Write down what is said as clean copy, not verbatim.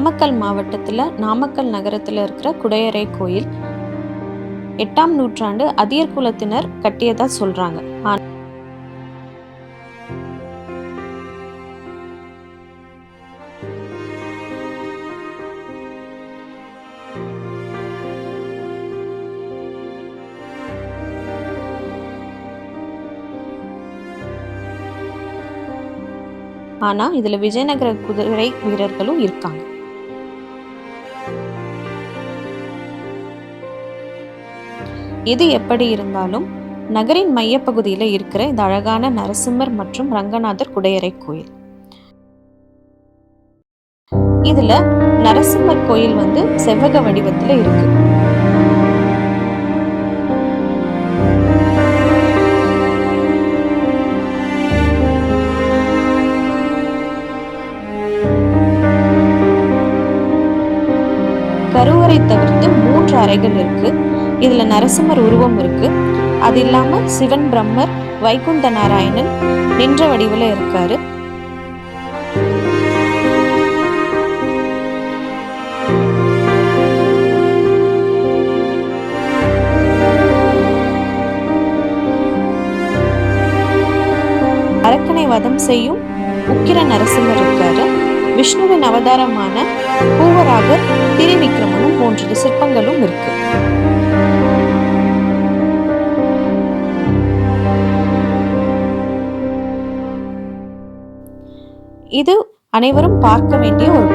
நாமக்கல் மாவட்டத்தில் நாமக்கல் நகரத்தில் இருக்கிற குடையரை கோயில் 8ஆம் நூற்றாண்டு அதியர் குலத்தினர் கட்டியதா சொல்றாங்க. ஆனா இதுல விஜயநகர குதிரை வீரர்களும் இருக்காங்க. எது எப்படி இருந்தாலும் நகரின் மையப்பகுதியில இருக்கிற இந்த அழகான நரசிம்மர் மற்றும் ரங்கநாதர் குடையரை கோயில். இதுல நரசிம்மர் கோயில் செவ்வக வடிவத்துல இருக்கு. கருவறை தவிர்த்து 3 அறைகள் இருக்கு. இதுல நரசிம்மர் உருவம் இருக்கு. அது இல்லாம சிவன், பிரம்மர், வைகுண்ட நாராயணன் நின்ற வடிவில் இருக்காரு. அரக்கனை வதம் செய்யும் உக்கிர நரசிம்மர் இருக்காரு. விஷ்ணுவின் அவதாரமான பூவராகர், திரிவிக்ரமனும் போன்ற சிற்பங்களும் இருக்கு. இது அனைவரும் பார்க்க வேண்டிய ஒரு